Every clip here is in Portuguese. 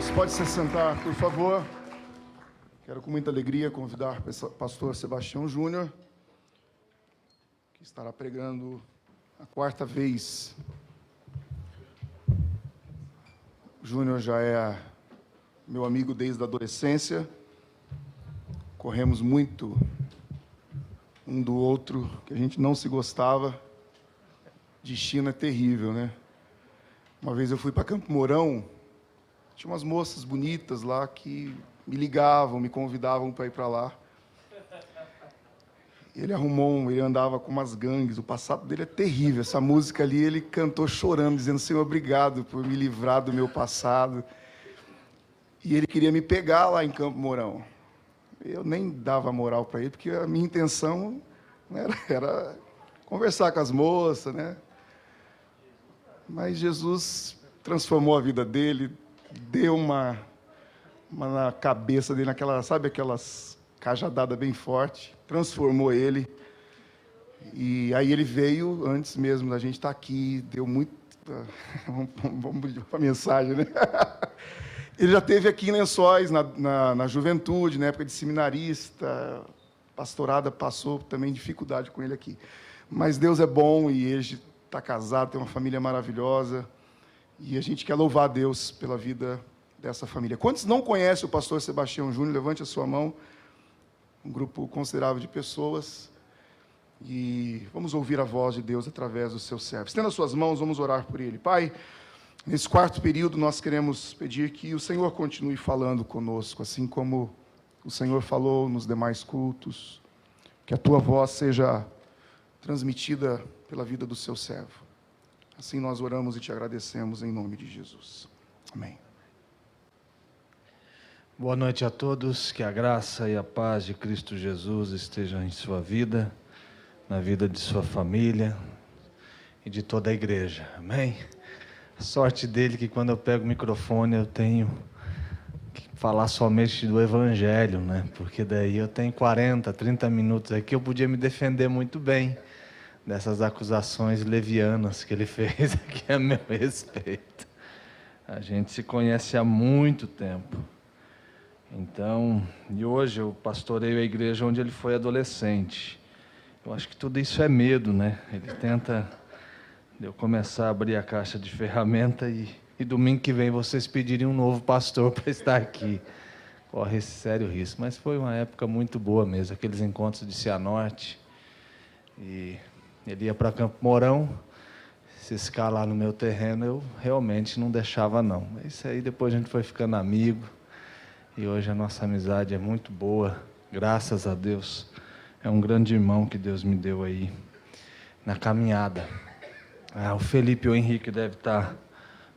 Você pode se sentar, por favor. Quero com muita alegria convidar o pastor Sebastião Júnior, que estará pregando a quarta vez. O Júnior já é meu amigo desde a adolescência. Corremos muito um do outro, que a gente não se gostava. Destino é terrível, né? Uma vez eu fui para Campo Mourão, tinha umas moças bonitas lá que me ligavam, me convidavam para ir para lá. Ele andava com umas gangues, o passado dele é terrível. Essa música ali, ele cantou chorando, dizendo: Senhor, obrigado por me livrar do meu passado. E ele queria me pegar lá em Campo Mourão. Eu nem dava moral para ele, porque a minha intenção era conversar com as moças, né? Mas Jesus transformou a vida dele, deu uma na cabeça dele, aquelas cajadadas bem fortes, transformou ele. E aí ele veio, antes mesmo da gente estar aqui, deu muito... Vamos para a mensagem, né? Ele já esteve aqui em Lençóis, na juventude, na época de seminarista, pastorada, passou também dificuldade com ele aqui. Mas Deus é bom e ele está casado, tem uma família maravilhosa, e a gente quer louvar a Deus pela vida dessa família. Quantos não conhecem o pastor Sebastião Júnior? Levante a sua mão. Um grupo considerável de pessoas. E vamos ouvir a voz de Deus através dos seus servos. Estenda as suas mãos, vamos orar por ele. Pai, nesse quarto período nós queremos pedir que o Senhor continue falando conosco, assim como o Senhor falou nos demais cultos, que a tua voz seja transmitida pela vida do seu servo. Assim nós oramos e te agradecemos em nome de Jesus. Amém. Boa noite a todos, que a graça e a paz de Cristo Jesus estejam em sua vida, na vida de sua família e de toda a igreja, amém? A sorte dele é que quando eu pego o microfone eu tenho que falar somente do Evangelho, né? Porque daí eu tenho 40, 30 minutos aqui, eu podia me defender muito bem dessas acusações levianas que ele fez aqui a meu respeito. A gente se conhece há muito tempo. Então, e hoje eu pastoreio a igreja onde ele foi adolescente. Eu acho que tudo isso é medo, né? Ele tenta eu começar a abrir a caixa de ferramenta e domingo que vem vocês pedirem um novo pastor para estar aqui. Corre esse sério risco. Mas foi uma época muito boa mesmo, aqueles encontros de Cianorte. E ele ia para Campo Mourão, se escalar no meu terreno, eu realmente não deixava não. Isso aí depois a gente foi ficando amigo. E hoje a nossa amizade é muito boa, graças a Deus. É um grande irmão que Deus me deu aí na caminhada. O Felipe e o Henrique devem estar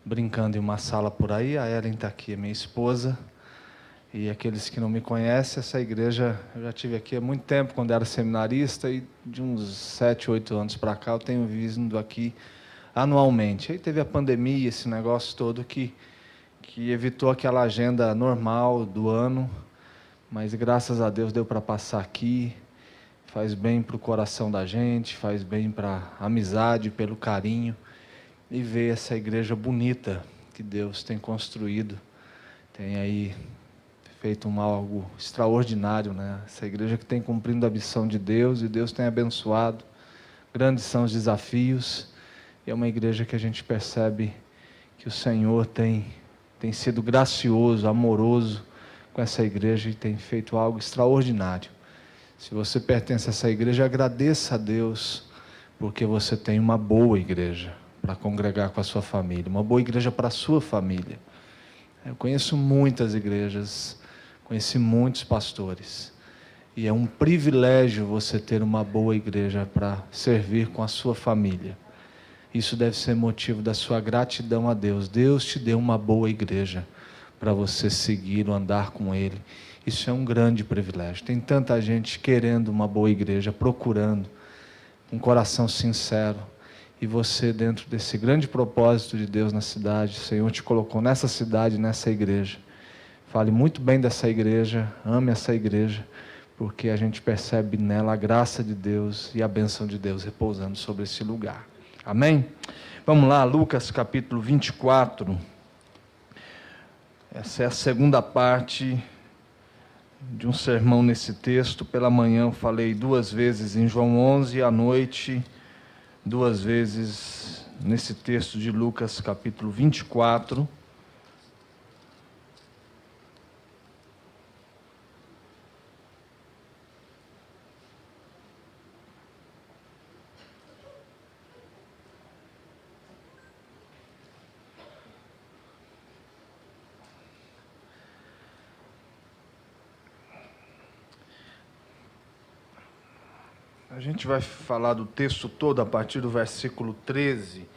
brincando em uma sala por aí. A Ellen está aqui, minha esposa. E aqueles que não me conhecem, essa igreja, eu já estive aqui há muito tempo, quando era seminarista, e de uns 7, 8 anos para cá, eu tenho vindo aqui anualmente. Aí teve a pandemia, esse negócio todo que evitou aquela agenda normal do ano, mas graças a Deus deu para passar aqui. Faz bem para o coração da gente, faz bem para a amizade, pelo carinho, e ver essa igreja bonita que Deus tem construído, tem aí feito algo extraordinário, né? Essa igreja que tem cumprindo a missão de Deus, e Deus tem abençoado. Grandes são os desafios, e é uma igreja que a gente percebe que o Senhor tem sido gracioso, amoroso com essa igreja, e tem feito algo extraordinário. Se você pertence a essa igreja, agradeça a Deus, porque você tem uma boa igreja para congregar com a sua família, uma boa igreja para a sua família. Eu conheço muitas igrejas, conheci muitos pastores, e é um privilégio você ter uma boa igreja para servir com a sua família. Isso deve ser motivo da sua gratidão a Deus. Deus te deu uma boa igreja para você seguir, andar com Ele. Isso é um grande privilégio. Tem tanta gente querendo uma boa igreja, procurando, um coração sincero. E você, dentro desse grande propósito de Deus na cidade, o Senhor te colocou nessa cidade, nessa igreja. Fale muito bem dessa igreja, ame essa igreja, porque a gente percebe nela a graça de Deus e a bênção de Deus repousando sobre esse lugar. Amém? Vamos lá, Lucas capítulo 24. Essa é a segunda parte de um sermão nesse texto. Pela manhã eu falei 2 vezes em João 11, e à noite 2 vezes nesse texto de Lucas, capítulo 24. A gente vai falar do texto todo a partir do versículo 13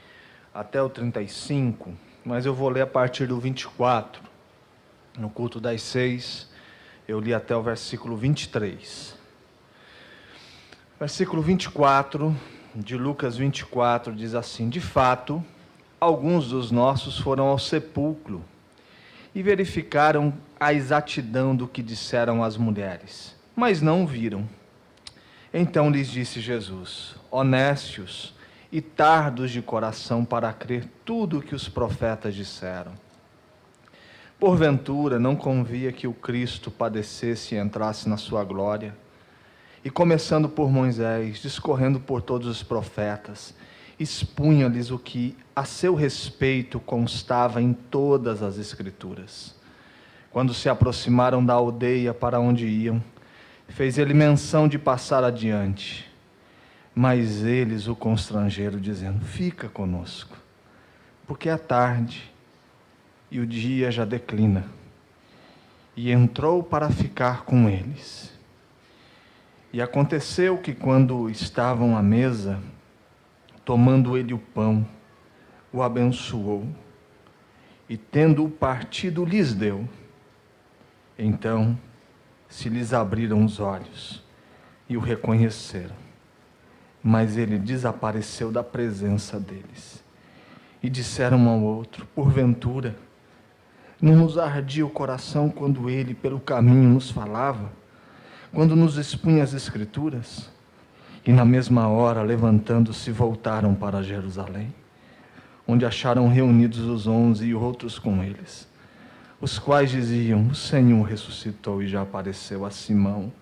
até o 35, mas eu vou ler a partir do 24. No culto das 6, eu li até o versículo 23. Versículo 24 de Lucas 24 diz assim: De fato, alguns dos nossos foram ao sepulcro e verificaram a exatidão do que disseram as mulheres, mas não o viram. Então lhes disse Jesus: Honestos e tardos de coração para crer tudo o que os profetas disseram. Porventura não convia que o Cristo padecesse e entrasse na sua glória? E começando por Moisés, discorrendo por todos os profetas, expunha-lhes o que a seu respeito constava em todas as Escrituras. Quando se aproximaram da aldeia para onde iam, fez ele menção de passar adiante, mas eles o constrangeram, dizendo: Fica conosco, porque é tarde e o dia já declina. E entrou para ficar com eles. E aconteceu que, quando estavam à mesa, tomando ele o pão, o abençoou, e tendo-o partido, lhes deu. Então se lhes abriram os olhos e o reconheceram, mas ele desapareceu da presença deles. E disseram um ao outro: Porventura não nos ardia o coração quando ele pelo caminho nos falava, quando nos expunha as Escrituras? E na mesma hora, levantando-se, voltaram para Jerusalém, onde acharam reunidos os 11 e outros com eles, os quais diziam: O Senhor ressuscitou e já apareceu a Simão.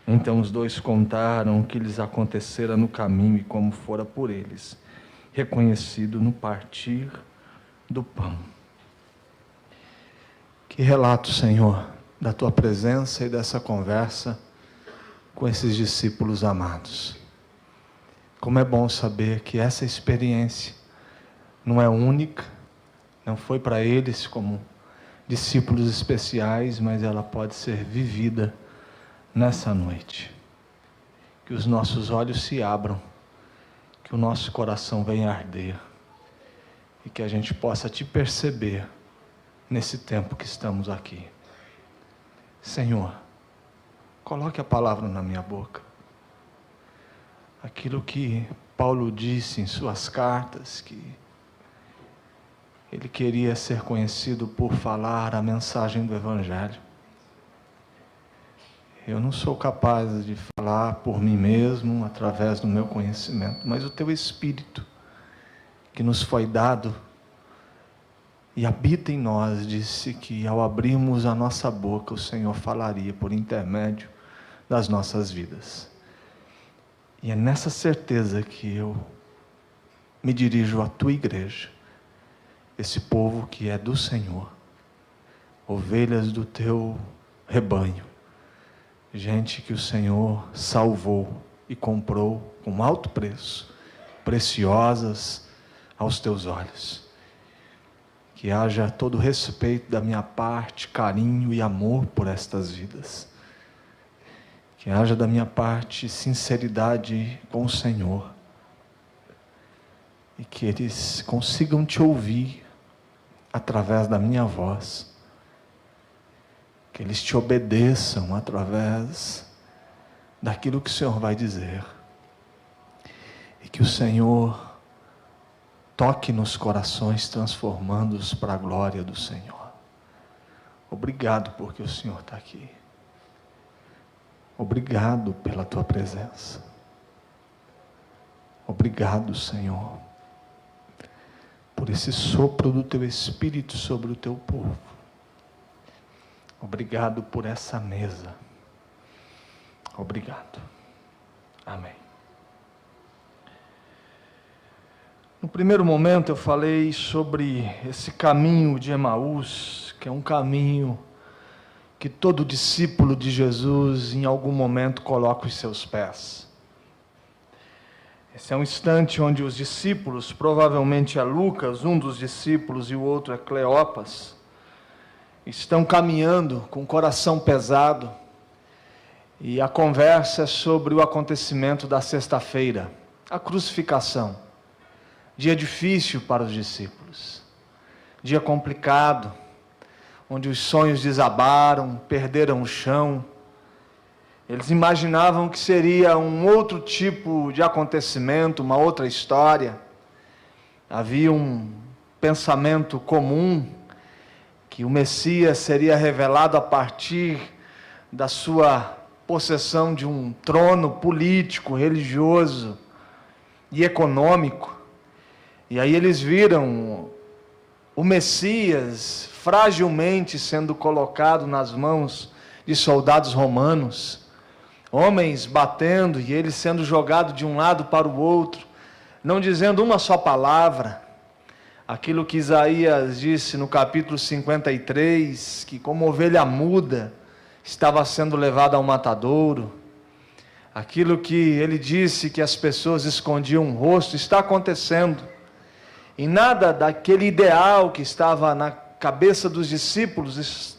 Então os dois contaram o que lhes acontecera no caminho e como fora por eles reconhecido no partir do pão. Que relato, Senhor, da Tua presença e dessa conversa com esses discípulos amados. Como é bom saber que essa experiência não é única, não foi para eles como discípulos especiais, mas ela pode ser vivida nessa noite. Que os nossos olhos se abram, que o nosso coração venha arder e que a gente possa Te perceber nesse tempo que estamos aqui. Senhor, coloque a palavra na minha boca. Aquilo que Paulo disse em suas cartas, que ele queria ser conhecido por falar a mensagem do Evangelho. Eu não sou capaz de falar por mim mesmo, através do meu conhecimento, mas o Teu Espírito, que nos foi dado e habita em nós, disse que ao abrirmos a nossa boca, o Senhor falaria por intermédio das nossas vidas. E é nessa certeza que eu me dirijo à Tua igreja, esse povo que é do Senhor, ovelhas do Teu rebanho, gente que o Senhor salvou e comprou com alto preço, preciosas aos Teus olhos. Que haja todo respeito da minha parte, carinho e amor por estas vidas. Que haja da minha parte sinceridade com o Senhor. E que eles consigam Te ouvir através da minha voz. Que eles Te obedeçam através daquilo que o Senhor vai dizer. E que o Senhor toque nos corações, transformando-os para a glória do Senhor. Obrigado porque o Senhor está aqui. Obrigado pela Tua presença. Obrigado, Senhor, por esse sopro do Teu Espírito sobre o Teu povo. Obrigado por essa mesa. Obrigado. Amém. No primeiro momento eu falei sobre esse caminho de Emaús, que é um caminho que todo discípulo de Jesus em algum momento coloca os seus pés. Esse é um instante onde os discípulos, provavelmente é Lucas, um dos discípulos, e o outro é Cleopas, estão caminhando com o coração pesado, e a conversa é sobre o acontecimento da sexta-feira, a crucificação. Dia difícil para os discípulos, dia complicado, onde os sonhos desabaram, perderam o chão. Eles imaginavam que seria um outro tipo de acontecimento, uma outra história. Havia um pensamento comum que o Messias seria revelado a partir da sua possessão de um trono político, religioso e econômico. E aí eles viram o Messias fragilmente sendo colocado nas mãos de soldados romanos, homens batendo e ele sendo jogado de um lado para o outro, não dizendo uma só palavra. Aquilo que Isaías disse no capítulo 53, que como ovelha muda estava sendo levado ao matadouro. Aquilo que ele disse que as pessoas escondiam o rosto, está acontecendo. E nada daquele ideal que estava na cabeça dos discípulos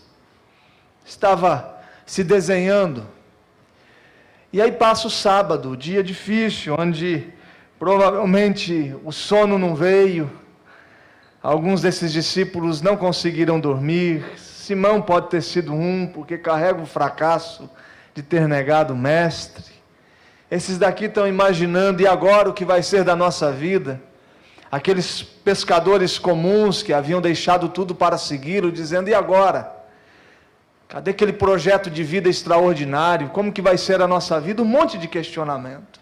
estava se desenhando. E aí passa o sábado, dia difícil, onde provavelmente o sono não veio, alguns desses discípulos não conseguiram dormir. Simão pode ter sido um, porque carrega o fracasso de ter negado o mestre. Esses daqui estão imaginando, e agora o que vai ser da nossa vida? Aqueles pescadores comuns que haviam deixado tudo para segui-lo, dizendo, e agora? Cadê aquele projeto de vida extraordinário? Como que vai ser a nossa vida? Um monte de questionamento.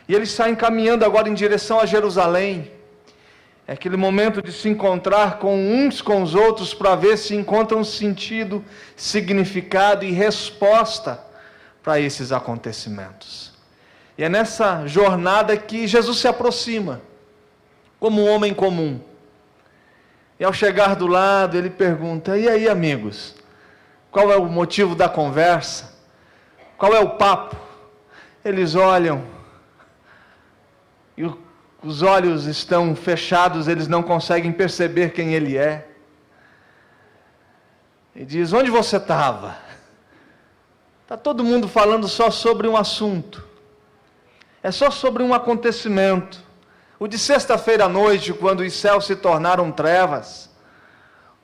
E eles saem caminhando agora em direção a Jerusalém. É aquele momento de se encontrar com uns com os outros para ver se encontram sentido, significado e resposta para esses acontecimentos. E é nessa jornada que Jesus se aproxima, como um homem comum. E ao chegar do lado, ele pergunta, e aí, amigos? Qual é o motivo da conversa? Qual é o papo? Eles olham, e os olhos estão fechados, eles não conseguem perceber quem ele é. E diz, onde você estava? Está todo mundo falando só sobre um assunto. É só sobre um acontecimento. O de sexta-feira à noite, quando os céus se tornaram trevas,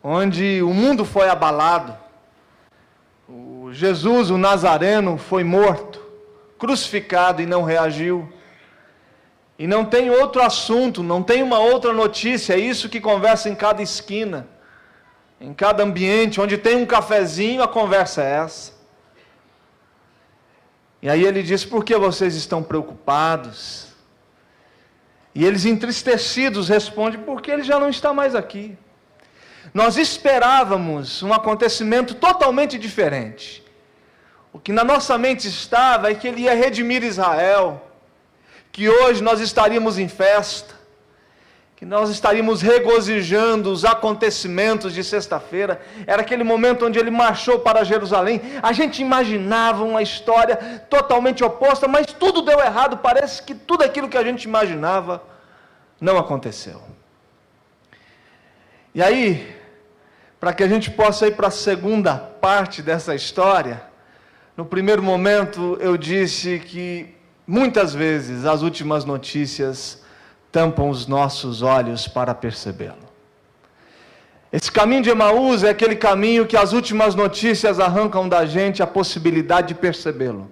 onde o mundo foi abalado, o Jesus, o Nazareno, foi morto, crucificado e não reagiu. E não tem outro assunto, não tem uma outra notícia, é isso que conversa em cada esquina, em cada ambiente, onde tem um cafezinho, a conversa é essa. E aí ele diz, por que vocês estão preocupados? E eles entristecidos respondem, porque ele já não está mais aqui. Nós esperávamos um acontecimento totalmente diferente. O que na nossa mente estava é que ele ia redimir Israel, que hoje nós estaríamos em festa, que nós estaríamos regozijando os acontecimentos de sexta-feira. Era aquele momento onde ele marchou para Jerusalém. A gente imaginava uma história totalmente oposta, mas tudo deu errado. Parece que tudo aquilo que a gente imaginava não aconteceu. E aí, para que a gente possa ir para a segunda parte dessa história, no primeiro momento eu disse que muitas vezes as últimas notícias tampam os nossos olhos para percebê-lo. Esse caminho de Emaús é aquele caminho que as últimas notícias arrancam da gente a possibilidade de percebê-lo.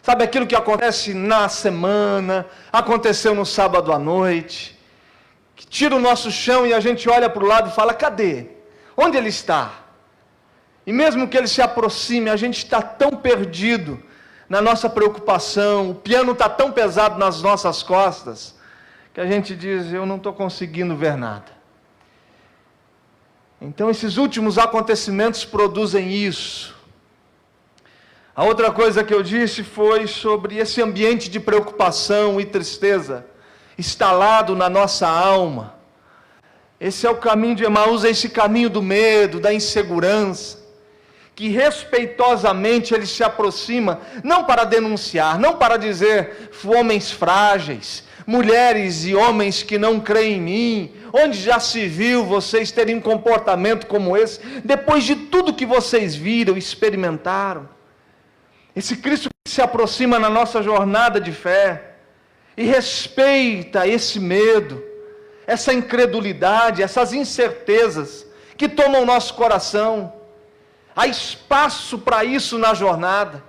Sabe aquilo que acontece na semana, aconteceu no sábado à noite, que tira o nosso chão e a gente olha para o lado e fala, cadê? Onde ele está? E mesmo que ele se aproxime, a gente está tão perdido na nossa preocupação, o piano está tão pesado nas nossas costas, que a gente diz, eu não estou conseguindo ver nada. Então, esses últimos acontecimentos produzem isso. A outra coisa que eu disse foi sobre esse ambiente de preocupação e tristeza instalado na nossa alma. Esse é o caminho de Emaús, é esse caminho do medo, da insegurança, que respeitosamente ele se aproxima, não para denunciar, não para dizer homens frágeis, mulheres e homens que não creem em mim, onde já se viu vocês terem um comportamento como esse, depois de tudo que vocês viram, experimentaram. Esse Cristo que se aproxima na nossa jornada de fé e respeita esse medo, essa incredulidade, essas incertezas que tomam o nosso coração. Há espaço para isso na jornada.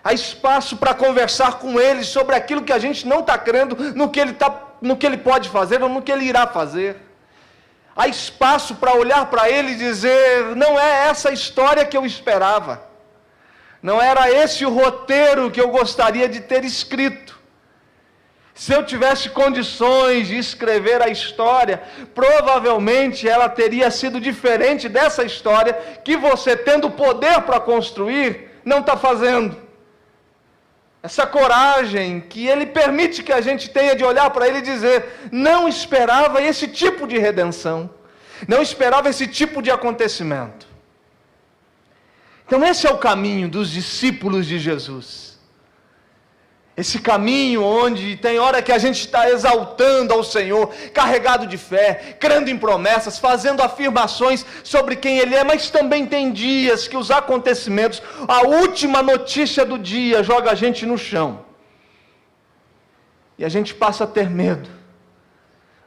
Há espaço para conversar com Ele sobre aquilo que a gente não está crendo no que Ele pode fazer ou no que Ele irá fazer. Há espaço para olhar para Ele e dizer, não é essa história que eu esperava. Não era esse o roteiro que eu gostaria de ter escrito. Se eu tivesse condições de escrever a história, provavelmente ela teria sido diferente dessa história que você, tendo poder para construir, não está fazendo. Essa coragem que Ele permite que a gente tenha de olhar para Ele e dizer, não esperava esse tipo de redenção, não esperava esse tipo de acontecimento. Então esse é o caminho dos discípulos de Jesus. Esse caminho onde tem hora que a gente está exaltando ao Senhor, carregado de fé, crendo em promessas, fazendo afirmações sobre quem Ele é, mas também tem dias que os acontecimentos, a última notícia do dia joga a gente no chão. E a gente passa a ter medo,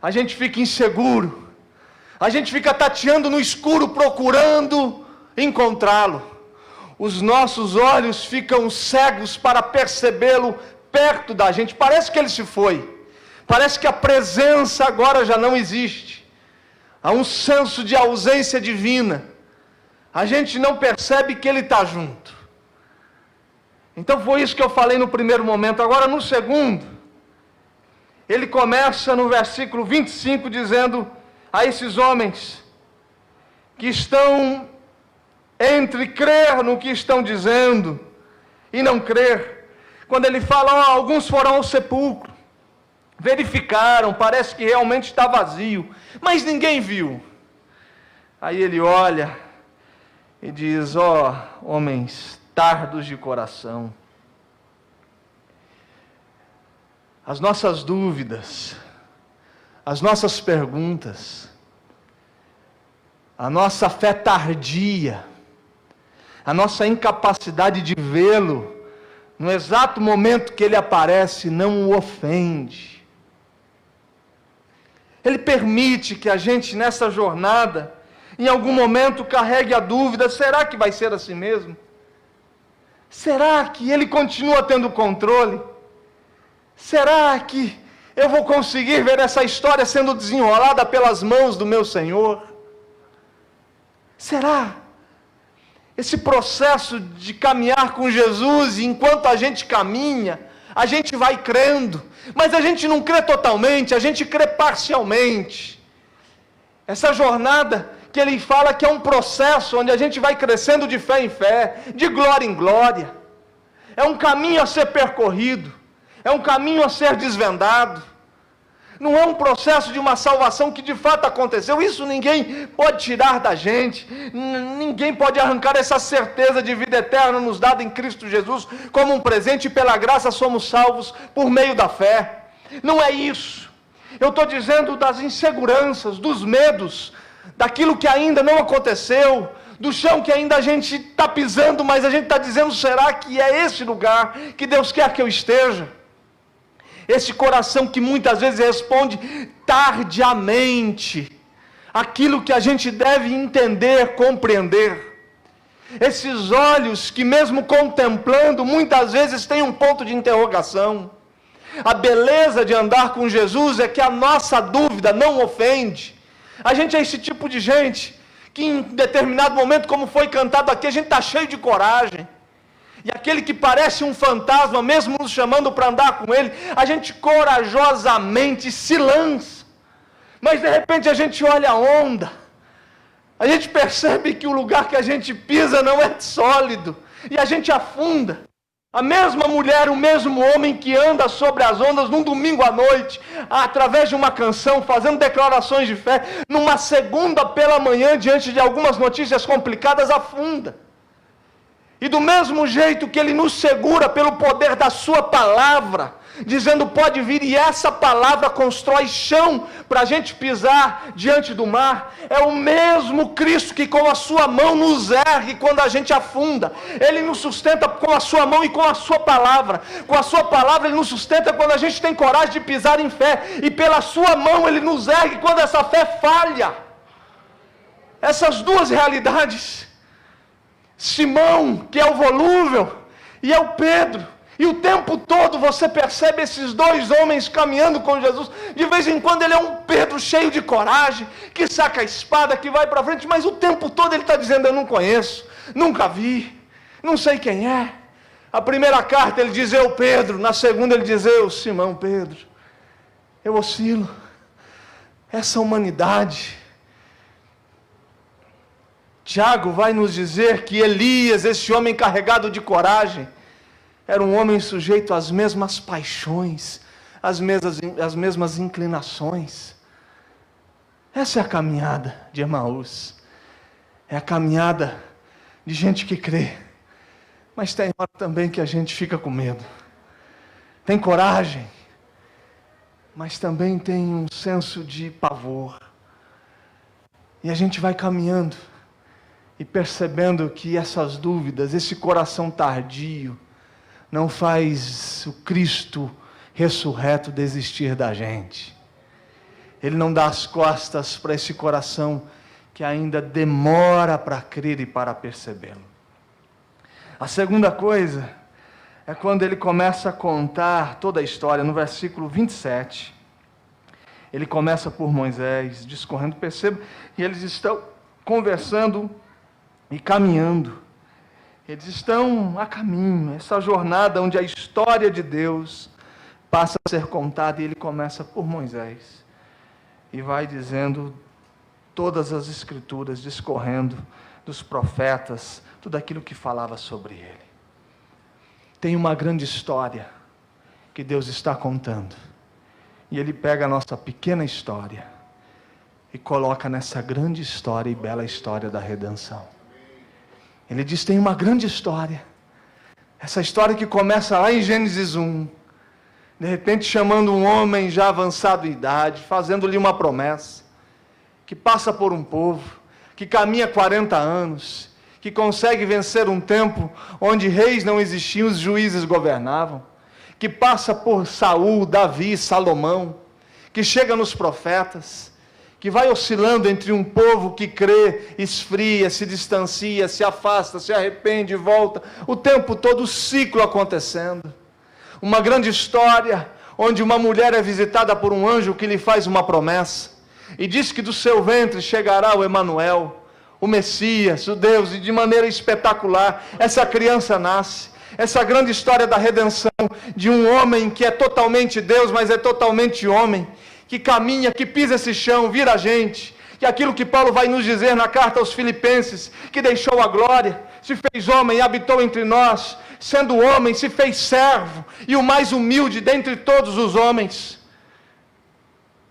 a gente fica inseguro, a gente fica tateando no escuro procurando encontrá-lo. Os nossos olhos ficam cegos para percebê-lo perto da gente. Parece que Ele se foi. Parece que a presença agora já não existe. Há um senso de ausência divina. A gente não percebe que Ele está junto. Então foi isso que eu falei no primeiro momento. Agora no segundo, ele começa no versículo 25 dizendo a esses homens que estão entre crer no que estão dizendo e não crer, quando ele fala, alguns foram ao sepulcro, verificaram, parece que realmente está vazio, mas ninguém viu. Aí ele olha e diz, homens tardos de coração, as nossas dúvidas, as nossas perguntas, a nossa fé tardia, a nossa incapacidade de vê-lo no exato momento que ele aparece não o ofende. Ele permite que a gente nessa jornada, em algum momento carregue a dúvida, será que vai ser assim mesmo? Será que ele continua tendo controle? Será que eu vou conseguir ver essa história sendo desenrolada pelas mãos do meu Senhor? Será? Esse processo de caminhar com Jesus, enquanto a gente caminha, a gente vai crendo, mas a gente não crê totalmente, a gente crê parcialmente. Essa jornada que ele fala que é um processo onde a gente vai crescendo de fé em fé, de glória em glória. É um caminho a ser percorrido, é um caminho a ser desvendado. Não é um processo de uma salvação que de fato aconteceu. Isso ninguém pode tirar da gente. Ninguém pode arrancar essa certeza de vida eterna nos dada em Cristo Jesus como um presente, e pela graça somos salvos por meio da fé. Não é isso. Eu estou dizendo das inseguranças, dos medos, daquilo que ainda não aconteceu, do chão que ainda a gente está pisando, mas a gente está dizendo, será que é esse lugar que Deus quer que eu esteja? Esse coração que muitas vezes responde tardiamente aquilo que a gente deve entender, compreender. Esses olhos que mesmo contemplando, muitas vezes têm um ponto de interrogação. A beleza de andar com Jesus é que a nossa dúvida não ofende. A gente é esse tipo de gente que em determinado momento, como foi cantado aqui, a gente está cheio de coragem. E aquele que parece um fantasma, mesmo nos chamando para andar com ele, a gente corajosamente se lança. Mas de repente a gente olha a onda, a gente percebe que o lugar que a gente pisa não é sólido, e a gente afunda. A mesma mulher, o mesmo homem que anda sobre as ondas num domingo à noite, através de uma canção, fazendo declarações de fé, numa segunda pela manhã, diante de algumas notícias complicadas, afunda. E do mesmo jeito que Ele nos segura pelo poder da Sua palavra, dizendo pode vir, e essa palavra constrói chão para a gente pisar diante do mar, é o mesmo Cristo que com a Sua mão nos ergue quando a gente afunda. Ele nos sustenta com a Sua mão e com a Sua palavra. Com a Sua palavra Ele nos sustenta quando a gente tem coragem de pisar em fé, e pela Sua mão Ele nos ergue quando essa fé falha. Essas duas realidades, Simão, que é o volúvel, e é o Pedro. E o tempo todo você percebe esses dois homens caminhando com Jesus. De vez em quando ele é um Pedro cheio de coragem, que saca a espada, que vai para frente, mas o tempo todo ele está dizendo, eu não conheço, nunca vi, não sei quem é. A primeira carta ele diz, eu Pedro. Na segunda ele diz, eu Simão Pedro. Eu oscilo. Essa humanidade. Tiago vai nos dizer que Elias, esse homem carregado de coragem, era um homem sujeito às mesmas paixões, às mesmas inclinações. Essa é a caminhada de Emaús. É a caminhada de gente que crê. Mas tem hora também que a gente fica com medo. Tem coragem, mas também tem um senso de pavor. E a gente vai caminhando e percebendo que essas dúvidas, esse coração tardio, não faz o Cristo ressurreto desistir da gente. Ele não dá as costas para esse coração que ainda demora para crer e para percebê-lo. A segunda coisa é quando ele começa a contar toda a história. No versículo 27, ele começa por Moisés, discorrendo, perceba, e eles estão conversando e caminhando. Eles estão a caminho, essa jornada onde a história de Deus passa a ser contada, e ele começa por Moisés. E vai dizendo todas as escrituras, discorrendo dos profetas, tudo aquilo que falava sobre ele. Tem uma grande história que Deus está contando. E ele pega a nossa pequena história e coloca nessa grande história e bela história da redenção. Ele diz, tem uma grande história. Essa história que começa lá em Gênesis 1. De repente chamando um homem já avançado em idade, fazendo-lhe uma promessa, que passa por um povo, que caminha 40 anos, que consegue vencer um tempo onde reis não existiam, os juízes governavam, que passa por Saul, Davi, Salomão, que chega nos profetas, que vai oscilando entre um povo que crê, esfria, se distancia, se afasta, se arrepende, volta, o tempo todo o ciclo acontecendo. Uma grande história, onde uma mulher é visitada por um anjo que lhe faz uma promessa, e diz que do seu ventre chegará o Emanuel, o Messias, o Deus, e de maneira espetacular, essa criança nasce. Essa grande história da redenção de um homem que é totalmente Deus, mas é totalmente homem, que caminha, que pisa esse chão, vira gente, que aquilo que Paulo vai nos dizer na carta aos Filipenses, que deixou a glória, se fez homem e habitou entre nós, sendo homem, se fez servo, e o mais humilde dentre todos os homens,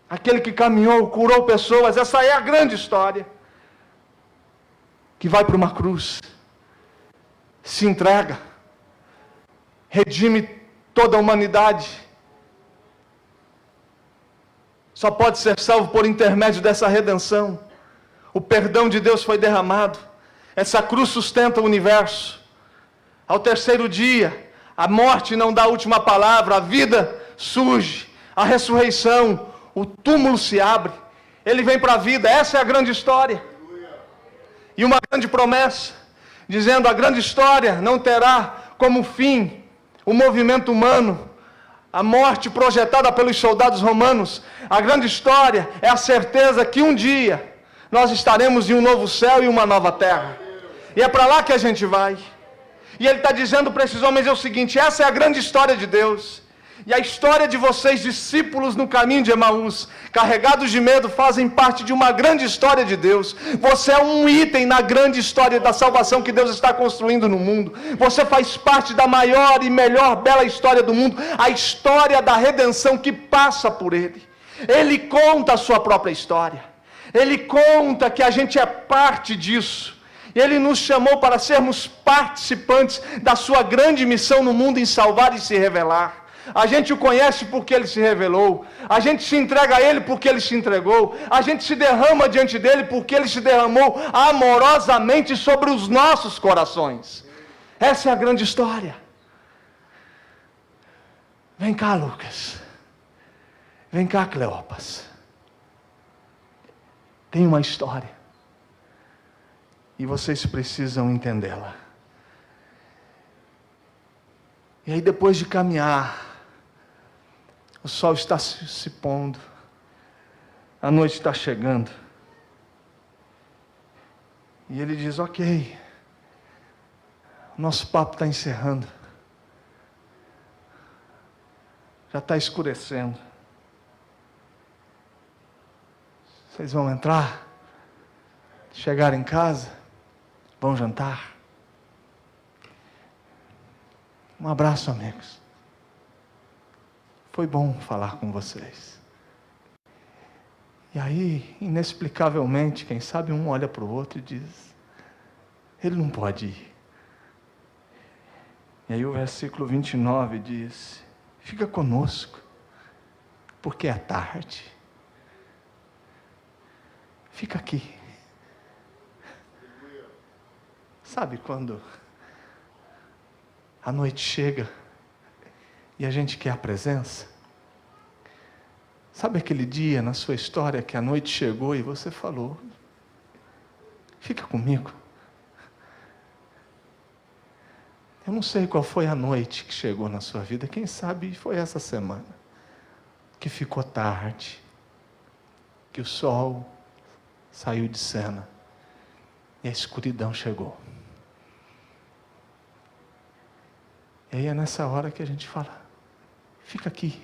aquele que caminhou, curou pessoas. Essa é a grande história, que vai para uma cruz, se entrega, redime toda a humanidade, só pode ser salvo por intermédio dessa redenção. O perdão de Deus foi derramado, essa cruz sustenta o universo. Ao terceiro dia, a morte não dá a última palavra, a vida surge, a ressurreição, o túmulo se abre, ele vem para a vida. Essa é a grande história. E uma grande promessa, dizendo, a grande história não terá como fim o movimento humano, a morte projetada pelos soldados romanos. A grande história é a certeza que um dia nós estaremos em um novo céu e uma nova terra. E é para lá que a gente vai. E ele está dizendo para esses homens o seguinte, essa é a grande história de Deus. E a história de vocês, discípulos no caminho de Emaús, carregados de medo, fazem parte de uma grande história de Deus. Você é um item na grande história da salvação que Deus está construindo no mundo. Você faz parte da maior e melhor, bela história do mundo, a história da redenção que passa por Ele. Ele conta a sua própria história. Ele conta que a gente é parte disso. Ele nos chamou para sermos participantes da sua grande missão no mundo em salvar e se revelar. A gente o conhece porque Ele se revelou. A gente se entrega a Ele porque Ele se entregou. A gente se derrama diante dEle porque Ele se derramou amorosamente sobre os nossos corações. Essa é a grande história. Vem cá, Lucas. Vem cá, Cleopas. Tem uma história. E vocês precisam entendê-la. E aí, depois de caminhar, o sol está se pondo, a noite está chegando. E ele diz: ok, nosso papo está encerrando. Já está escurecendo. Vocês vão entrar, chegar em casa, vão jantar. Um abraço, amigos. Foi bom falar com vocês. E aí, inexplicavelmente, quem sabe um olha para o outro e diz: ele não pode ir. E aí o versículo 29 diz: fica conosco, porque é tarde. Fica aqui. Sabe quando a noite chega e a gente quer a presença? Sabe aquele dia na sua história que a noite chegou e você falou: fica comigo. Eu não sei qual foi a noite que chegou na sua vida, quem sabe foi essa semana, que ficou tarde, que o sol saiu de cena e a escuridão chegou. E aí é nessa hora que a gente fala: fica aqui.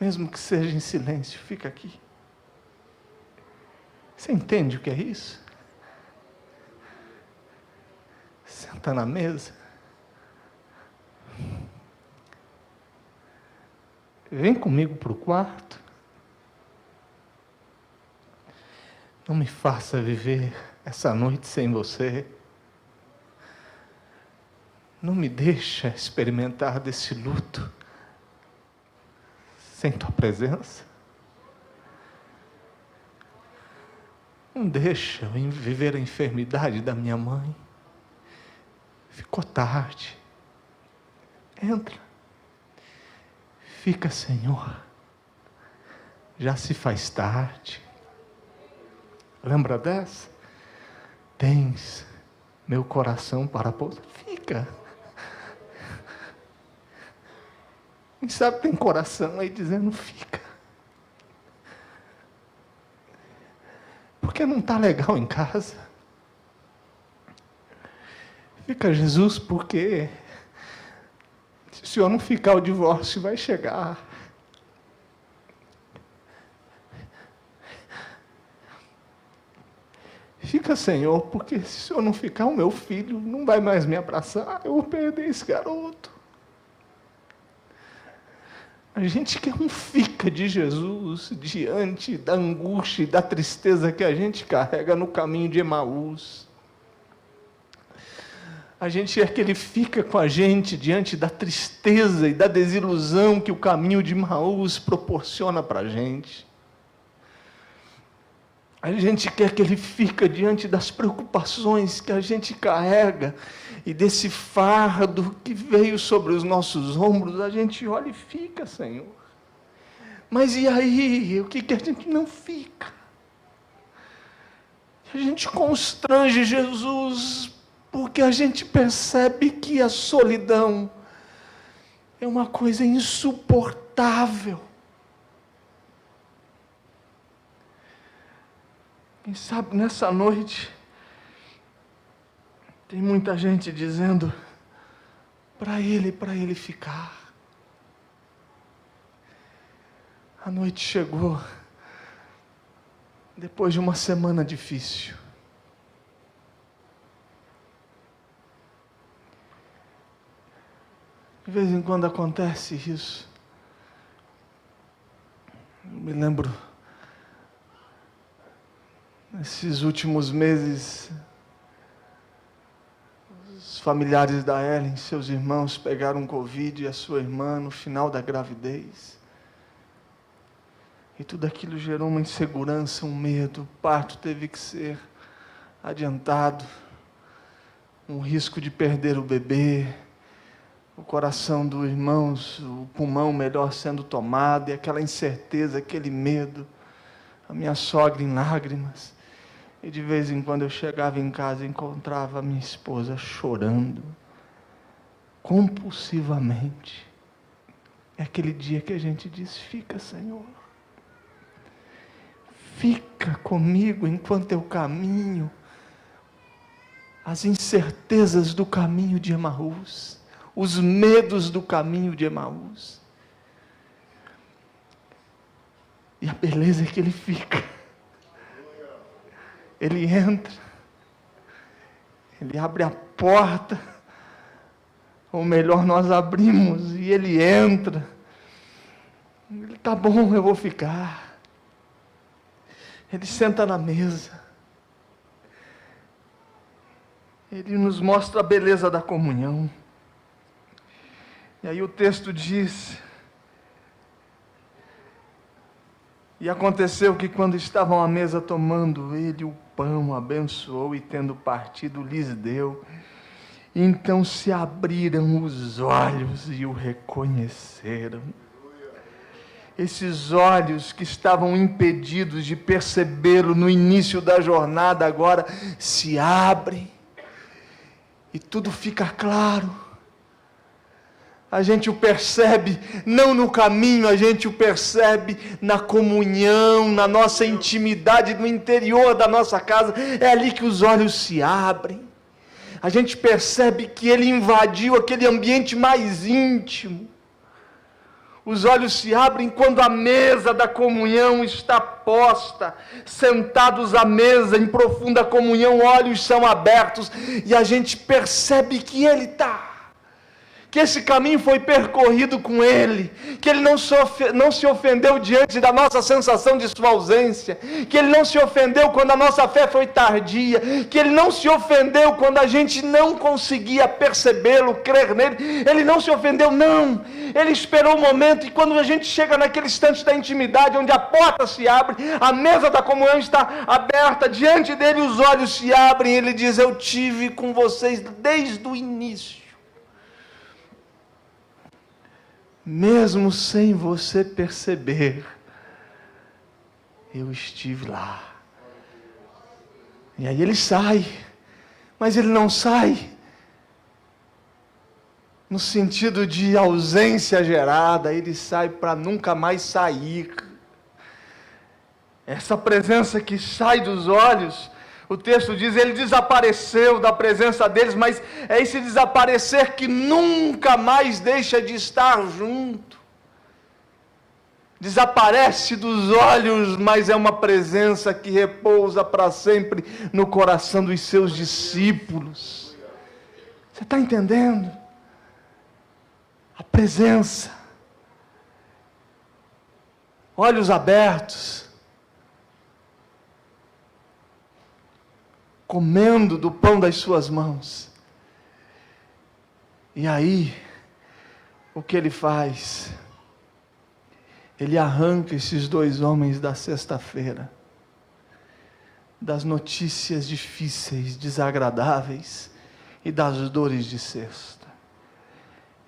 Mesmo que seja em silêncio, fica aqui. Você entende o que é isso? Senta na mesa. Vem comigo para o quarto. Não me faça viver essa noite sem você. Não me deixa experimentar desse luto sem tua presença. Não deixa eu viver a enfermidade da minha mãe. Ficou tarde. Entra. Fica, Senhor. Já se faz tarde. Lembra dessa? Tens meu coração para pousar. Fica. Quem sabe tem coração aí dizendo: fica. Porque não está legal em casa. Fica, Jesus, porque se o Senhor não ficar, o divórcio vai chegar. Fica, Senhor, porque se o Senhor não ficar, o meu filho não vai mais me abraçar. Eu vou perder esse garoto. A gente quer um fica de Jesus diante da angústia e da tristeza que a gente carrega no caminho de Emaús. A gente quer que Ele fica com a gente diante da tristeza e da desilusão que o caminho de Emaús proporciona para a gente. A gente quer que Ele fica diante das preocupações que a gente carrega e desse fardo que veio sobre os nossos ombros. A gente olha e fica, Senhor. Mas e aí? O que a gente não fica? A gente constrange Jesus porque a gente percebe que a solidão é uma coisa insuportável. Quem sabe nessa noite Tem muita gente dizendo para ele ficar. A noite chegou depois de uma semana difícil. De vez em quando acontece isso. Eu me lembro, nesses últimos meses, os familiares da Ellen, seus irmãos, pegaram Covid e a sua irmã no final da gravidez. E tudo aquilo gerou uma insegurança, um medo. O parto teve que ser adiantado. Um risco de perder o bebê. O coração do irmão, o pulmão melhor sendo tomado, e aquela incerteza, aquele medo. A minha sogra em lágrimas. E de vez em quando eu chegava em casa e encontrava a minha esposa chorando. Compulsivamente. É aquele dia que a gente diz: fica, Senhor. Fica comigo enquanto eu caminho as incertezas do caminho de Emaús, os medos do caminho de Emaús. E a beleza é que ele fica. Ele entra, ele abre a porta, ou melhor, nós abrimos e ele entra. Ele: tá bom, eu vou ficar. Ele senta na mesa. Ele nos mostra a beleza da comunhão. E aí o texto diz: e aconteceu que quando estavam à mesa tomando, ele o pão abençoou e tendo partido lhes deu. Então se abriram os olhos e o reconheceram. Esses olhos que estavam impedidos de percebê-lo no início da jornada, agora se abrem e tudo fica claro. A gente o percebe não no caminho, a gente o percebe na comunhão, na nossa intimidade, no interior da nossa casa. É ali que os olhos se abrem. A gente percebe que ele invadiu aquele ambiente mais íntimo. Os olhos se abrem quando a mesa da comunhão está posta, sentados à mesa em profunda comunhão, olhos são abertos e a gente percebe que ele está. Que esse caminho foi percorrido com ele, que ele não se ofendeu diante da nossa sensação de sua ausência, que ele não se ofendeu quando a nossa fé foi tardia, que ele não se ofendeu quando a gente não conseguia percebê-lo, crer nele. Ele não se ofendeu, não. Ele esperou o momento, e quando a gente chega naquele instante da intimidade, onde a porta se abre, a mesa da comunhão está aberta, diante dele os olhos se abrem, ele diz: eu tive com vocês desde o início. Mesmo sem você perceber, eu estive lá. E aí ele sai, mas ele não sai no sentido de ausência gerada, ele sai para nunca mais sair. Essa presença que sai dos olhos, o texto diz, ele desapareceu da presença deles, mas é esse desaparecer que nunca mais deixa de estar junto. Desaparece dos olhos, mas é uma presença que repousa para sempre no coração dos seus discípulos. Você está entendendo? A presença. Olhos abertos. Comendo do pão das suas mãos. E aí, o que ele faz? Ele arranca esses dois homens da sexta-feira, das notícias difíceis, desagradáveis e das dores de sexta.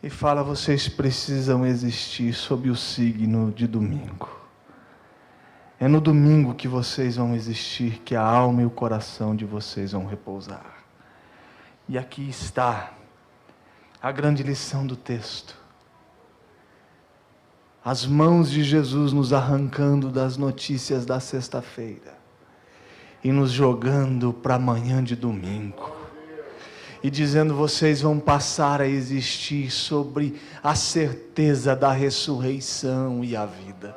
E fala: vocês precisam existir sob o signo de domingo. É no domingo que vocês vão existir, que a alma e o coração de vocês vão repousar. E aqui está a grande lição do texto. As mãos de Jesus nos arrancando das notícias da sexta-feira e nos jogando para amanhã de domingo. e dizendo: vocês vão passar a existir sobre a certeza da ressurreição e a vida.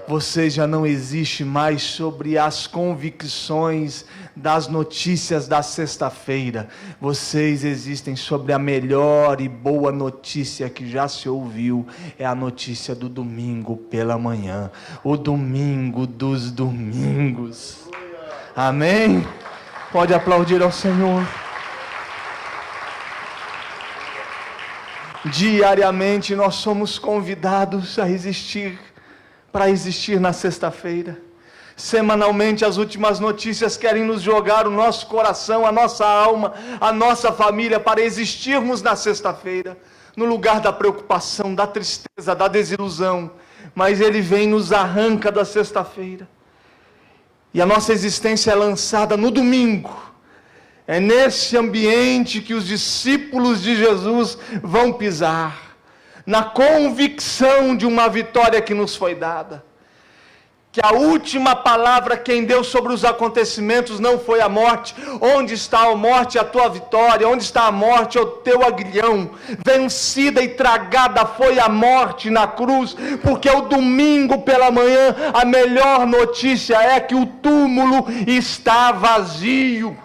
Vocês já não existem mais sobre as convicções das notícias da sexta-feira. Vocês existem sobre a melhor e boa notícia que já se ouviu. É a notícia do domingo pela manhã. O domingo dos domingos. Amém? Pode aplaudir ao Senhor. Diariamente nós somos convidados a existir, para existir na sexta-feira. Semanalmente as últimas notícias querem nos jogar o nosso coração, a nossa alma, a nossa família para existirmos na sexta-feira, no lugar da preocupação, da tristeza, da desilusão. Mas Ele vem e nos arranca da sexta-feira. E a nossa existência é lançada no domingo. É nesse ambiente que os discípulos de Jesus vão pisar, na convicção de uma vitória que nos foi dada. Que a última palavra quem deu sobre os acontecimentos não foi a morte. Onde está a morte, a tua vitória? Onde está a morte, o teu aguilhão? Vencida e tragada foi a morte na cruz, porque o domingo pela manhã a melhor notícia é que o túmulo está vazio.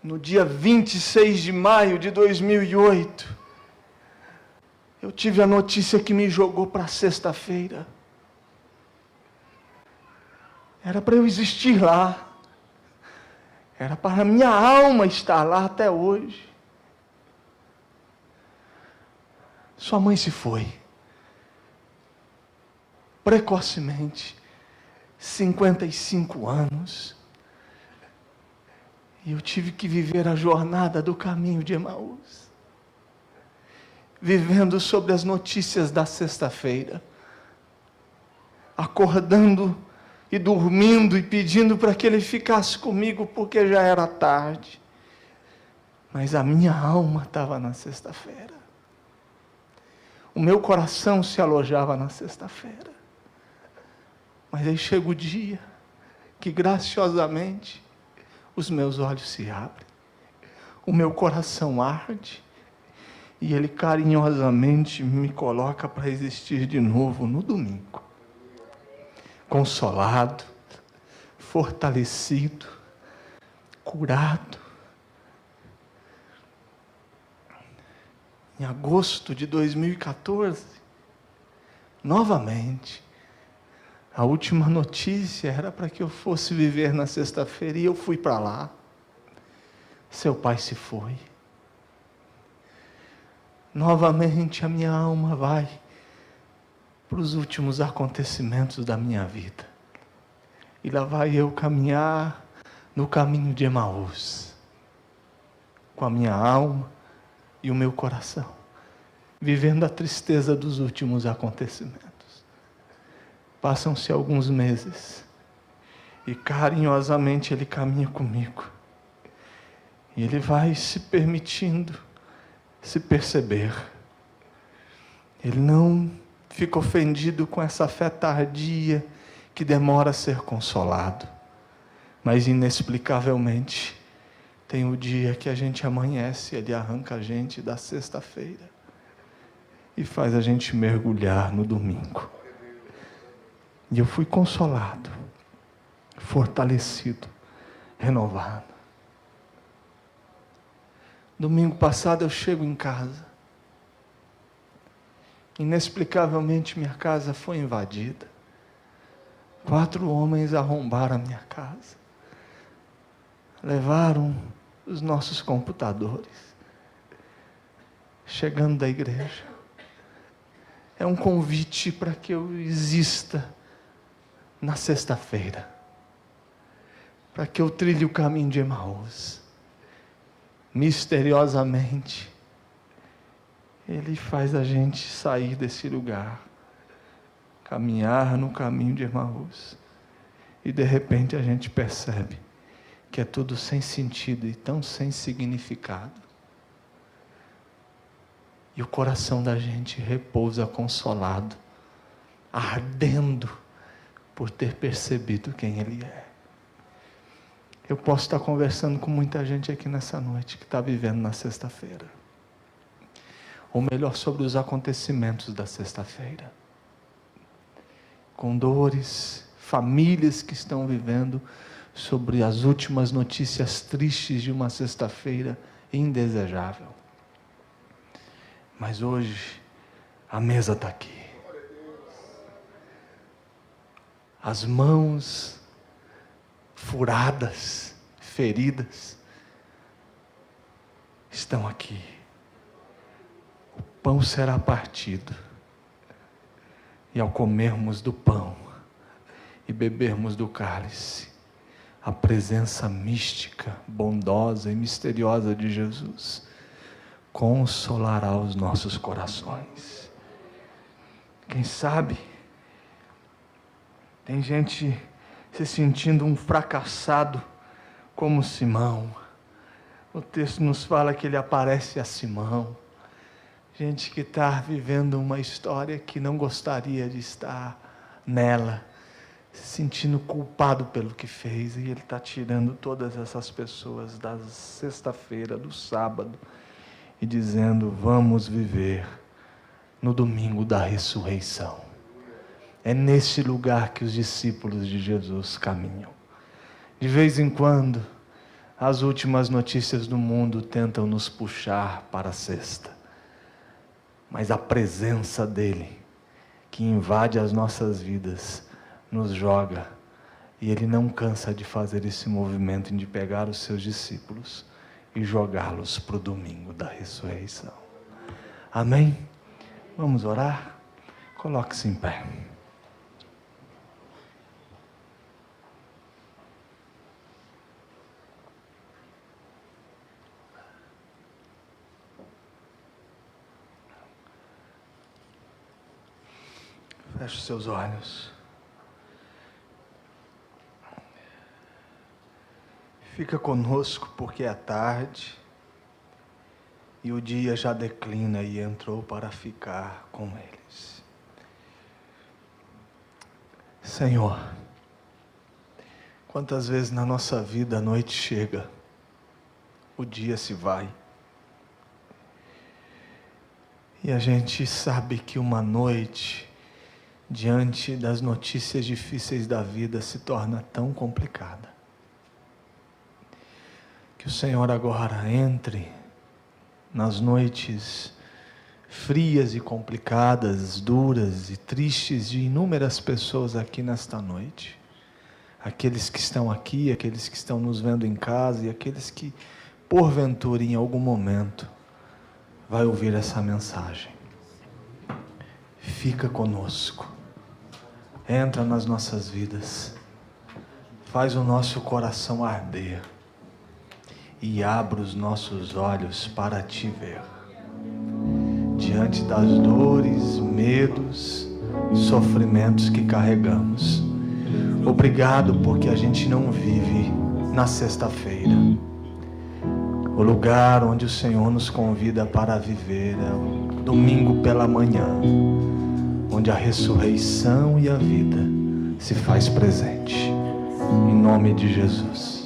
No dia 26 de maio de 2008, eu tive a notícia que me jogou para sexta-feira. Era para eu existir lá. Era para a minha alma estar lá até hoje. Sua mãe se foi. Precocemente. 55 anos. E eu tive que viver a jornada do caminho de Emaús. Vivendo sobre as notícias da sexta-feira. Acordando e dormindo e pedindo para que Ele ficasse comigo, porque já era tarde. Mas a minha alma estava na sexta-feira. O meu coração se alojava na sexta-feira. Mas aí chega o dia que graciosamente os meus olhos se abrem, o meu coração arde, e Ele carinhosamente me coloca para existir de novo no domingo. Consolado, fortalecido, curado. Em agosto de 2014, novamente, a última notícia era para que eu fosse viver na sexta-feira, e eu fui para lá. Seu pai se foi. Novamente a minha alma vai para os últimos acontecimentos da minha vida. E lá vai eu caminhar no caminho de Emaús, com a minha alma e o meu coração, vivendo a tristeza dos últimos acontecimentos. Passam-se alguns meses, e carinhosamente Ele caminha comigo, e Ele vai se permitindo se perceber. Ele não fica ofendido com essa fé tardia que demora a ser consolado, mas inexplicavelmente tem o dia que a gente amanhece, Ele arranca a gente da sexta-feira e faz a gente mergulhar no domingo. E eu fui consolado, fortalecido, renovado. Domingo passado eu chego em casa. Inexplicavelmente minha casa foi invadida. 4 homens arrombaram a minha casa. Levaram os nossos computadores. Chegando da igreja. É um convite para que eu exista na sexta-feira. Para que eu trilhe o caminho de Emaús. Misteriosamente, Ele faz a gente sair desse lugar, caminhar no caminho de Emaús, e de repente a gente percebe que é tudo sem sentido e tão sem significado. E o coração da gente repousa consolado, ardendo por ter percebido quem Ele é. Eu posso estar conversando com muita gente aqui nessa noite que está vivendo na sexta-feira. Ou melhor, sobre os acontecimentos da sexta-feira. Com dores, famílias que estão vivendo sobre as últimas notícias tristes de uma sexta-feira indesejável. Mas hoje, a mesa está aqui. As mãos furadas, feridas, estão aqui. O pão será partido. E ao comermos do pão e bebermos do cálice, a presença mística, bondosa e misteriosa de Jesus consolará os nossos corações. Quem sabe, tem gente se sentindo um fracassado como Simão. O texto nos fala que ele aparece a Simão. Gente que está vivendo uma história que não gostaria de estar nela, se sentindo culpado pelo que fez, e ele está tirando todas essas pessoas da sexta-feira, do sábado, e dizendo: vamos viver no domingo da ressurreição. É nesse lugar que os discípulos de Jesus caminham. De vez em quando, as últimas notícias do mundo tentam nos puxar para a sexta. Mas a presença dele, que invade as nossas vidas, nos joga. E ele não cansa de fazer esse movimento de pegar os seus discípulos e jogá-los para o domingo da ressurreição. Amém? Vamos orar? Coloque-se em pé. Feche os seus olhos. Fica conosco porque é tarde e o dia já declina e entrou para ficar com eles. Senhor, quantas vezes na nossa vida a noite chega, o dia se vai e a gente sabe que uma noite, diante das notícias difíceis da vida, se torna tão complicada. Que o Senhor agora entre nas noites frias e complicadas, duras e tristes de inúmeras pessoas aqui nesta noite. Aqueles que estão aqui, aqueles que estão nos vendo em casa e aqueles que, porventura, em algum momento, vai ouvir essa mensagem. Fica conosco. Entra nas nossas vidas, faz o nosso coração arder e abre os nossos olhos para te ver. Diante das dores, medos, sofrimentos que carregamos. Obrigado porque a gente não vive na sexta-feira. O lugar onde o Senhor nos convida para viver é o domingo pela manhã, onde a ressurreição e a vida se faz presente. Em nome de Jesus.